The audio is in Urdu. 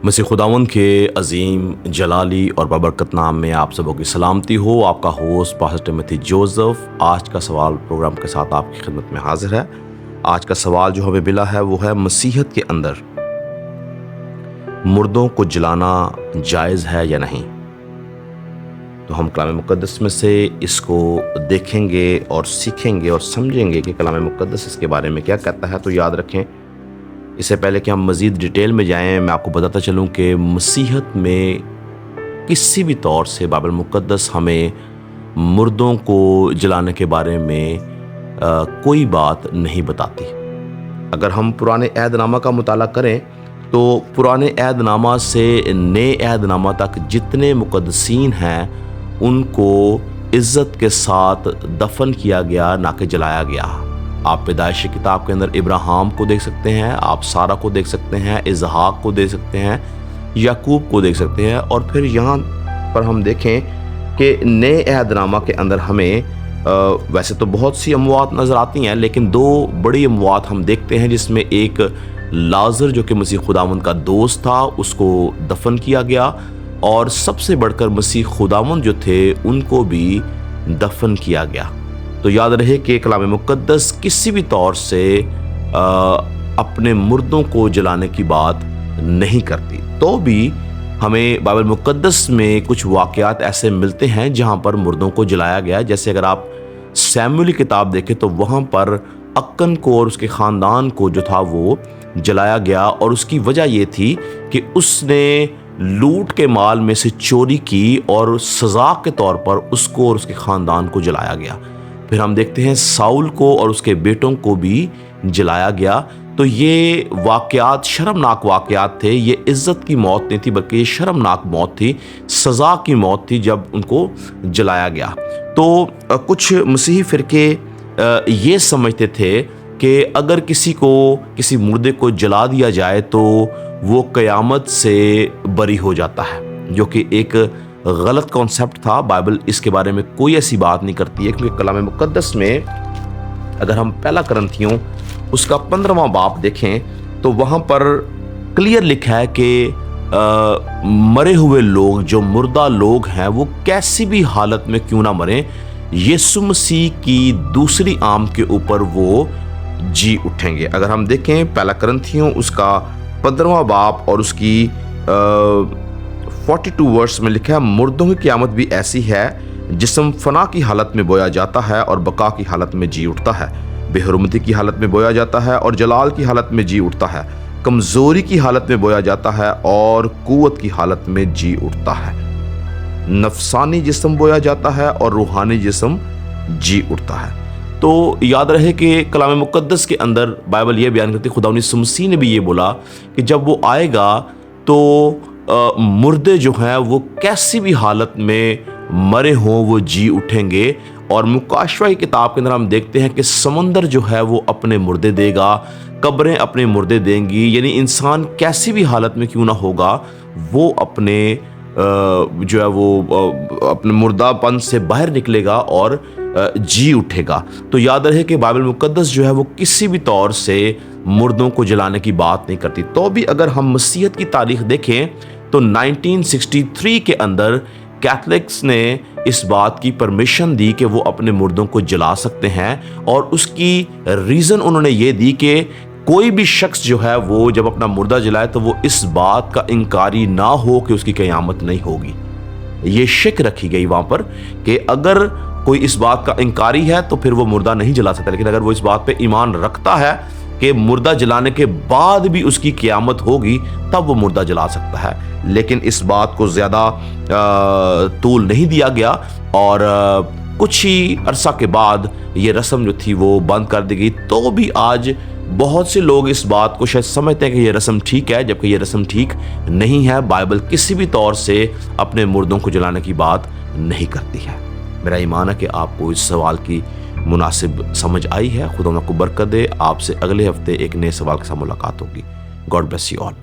مسیح خداوند کے عظیم جلالی اور بابرکت نام میں آپ سبوں کی سلامتی ہو۔ آپ کا ہوسٹ پاسٹر ٹیموتھی جوزف آج کا سوال پروگرام کے ساتھ آپ کی خدمت میں حاضر ہے۔ آج کا سوال جو ہمیں ملا ہے وہ ہے مسیحیت کے اندر مردوں کو جلانا جائز ہے یا نہیں؟ تو ہم کلام مقدس میں سے اس کو دیکھیں گے اور سیکھیں گے اور سمجھیں گے کہ کلام مقدس اس کے بارے میں کیا کہتا ہے۔ تو یاد رکھیں، اس سے پہلے کہ ہم مزید ڈیٹیل میں جائیں، میں آپ کو بتاتا چلوں کہ مسیحیت میں کسی بھی طور سے بائبل مقدس ہمیں مردوں کو جلانے کے بارے میں کوئی بات نہیں بتاتی۔ اگر ہم پرانے عہد نامہ کا مطالعہ کریں تو پرانے عہد نامہ سے نئے عہد نامہ تک جتنے مقدسین ہیں ان کو عزت کے ساتھ دفن کیا گیا، نہ کہ جلایا گیا۔ آپ پیدائش کتاب کے اندر ابراہیم کو دیکھ سکتے ہیں، آپ سارہ کو دیکھ سکتے ہیں، اسحاق کو دیکھ سکتے ہیں، یعقوب کو دیکھ سکتے ہیں۔ اور پھر یہاں پر ہم دیکھیں کہ نئے عہد نامہ کے اندر ہمیں ویسے تو بہت سی اموات نظر آتی ہیں، لیکن دو بڑی اموات ہم دیکھتے ہیں، جس میں ایک لازر جو کہ مسیح خداوند کا دوست تھا، اس کو دفن کیا گیا، اور سب سے بڑھ کر مسیح خداوند جو تھے ان کو بھی دفن کیا گیا۔ تو یاد رہے کہ کلام مقدس کسی بھی طور سے اپنے مردوں کو جلانے کی بات نہیں کرتی۔ تو بھی ہمیں بائبل مقدس میں کچھ واقعات ایسے ملتے ہیں جہاں پر مردوں کو جلایا گیا۔ جیسے اگر آپ سیموئیل کی کتاب دیکھیں تو وہاں پر اکن کو اور اس کے خاندان کو جو تھا وہ جلایا گیا، اور اس کی وجہ یہ تھی کہ اس نے لوٹ کے مال میں سے چوری کی اور سزا کے طور پر اس کو اور اس کے خاندان کو جلایا گیا۔ پھر ہم دیکھتے ہیں ساؤل کو اور اس کے بیٹوں کو بھی جلایا گیا۔ تو یہ واقعات شرمناک واقعات تھے، یہ عزت کی موت نہیں تھی بلکہ یہ شرمناک موت تھی، سزا کی موت تھی جب ان کو جلایا گیا۔ تو کچھ مسیحی فرقے یہ سمجھتے تھے کہ اگر کسی مردے کو جلا دیا جائے تو وہ قیامت سے بری ہو جاتا ہے، جو کہ ایک غلط کانسیپٹ تھا۔ بائبل اس کے بارے میں کوئی ایسی بات نہیں کرتی ہے، کیونکہ کلام مقدس میں اگر ہم پہلا کرنتھیوں اس کا 15واں باب دیکھیں تو وہاں پر کلیئر لکھا ہے کہ مرے ہوئے لوگ، جو مردہ لوگ ہیں، وہ کیسی بھی حالت میں کیوں نہ مریں، یسوع مسیح کی دوسری آمد کے اوپر وہ جی اٹھیں گے۔ اگر ہم دیکھیں پہلا کرنتھیوں اس کا 15واں باب اور اس کی 42 ورس میں لکھا ہے، مردوں کی قیامت بھی ایسی ہے، جسم فنا کی حالت میں بویا جاتا ہے اور بقا کی حالت میں جی اٹھتا ہے، بے حرمتی کی حالت میں بویا جاتا ہے اور جلال کی حالت میں جی اٹھتا ہے، کمزوری کی حالت میں بویا جاتا ہے اور قوت کی حالت میں جی اٹھتا ہے، نفسانی جسم بویا جاتا ہے اور روحانی جسم جی اٹھتا ہے۔ تو یاد رہے کہ کلام مقدس کے اندر بائبل یہ بیان کرتی، خدا یسوع مسیح نے بھی یہ بولا کہ جب وہ آئے گا تو مردے جو ہیں وہ کیسی بھی حالت میں مرے ہوں وہ جی اٹھیں گے۔ اور مکاشفہ کی کتاب کے اندر ہم دیکھتے ہیں کہ سمندر جو ہے وہ اپنے مردے دے گا، قبریں اپنے مردے دیں گی، یعنی انسان کیسی بھی حالت میں کیوں نہ ہوگا وہ اپنے جو ہے وہ اپنے مردہ پن سے باہر نکلے گا اور جی اٹھے گا۔ تو یاد رہے کہ بائبل مقدس جو ہے وہ کسی بھی طور سے مردوں کو جلانے کی بات نہیں کرتی۔ تو بھی اگر ہم مسیحیت کی تاریخ دیکھیں تو 1963 کے اندر کیتھولکس نے اس بات کی پرمیشن دی کہ وہ اپنے مردوں کو جلا سکتے ہیں، اور اس کی ریزن انہوں نے یہ دی کہ کوئی بھی شخص جو ہے وہ جب اپنا مردہ جلائے تو وہ اس بات کا انکاری نہ ہو کہ اس کی قیامت نہیں ہوگی۔ یہ شک رکھی گئی وہاں پر کہ اگر کوئی اس بات کا انکاری ہے تو پھر وہ مردہ نہیں جلا سکتا، لیکن اگر وہ اس بات پہ ایمان رکھتا ہے کہ مردہ جلانے کے بعد بھی اس کی قیامت ہوگی تب وہ مردہ جلا سکتا ہے۔ لیکن اس بات کو زیادہ طول نہیں دیا گیا، اور کچھ ہی عرصہ کے بعد یہ رسم جو تھی وہ بند کر دی گئی۔ تو بھی آج بہت سے لوگ اس بات کو شاید سمجھتے ہیں کہ یہ رسم ٹھیک ہے، جبکہ یہ رسم ٹھیک نہیں ہے۔ بائبل کسی بھی طور سے اپنے مردوں کو جلانے کی بات نہیں کرتی ہے۔ میرا ایمان ہے کہ آپ کو اس سوال کی مناسب سمجھ آئی ہے۔ خدا آپ کو برکت دے۔ آپ سے اگلے ہفتے ایک نئے سوال کے ساتھ ملاقات ہوگی۔ God bless you all.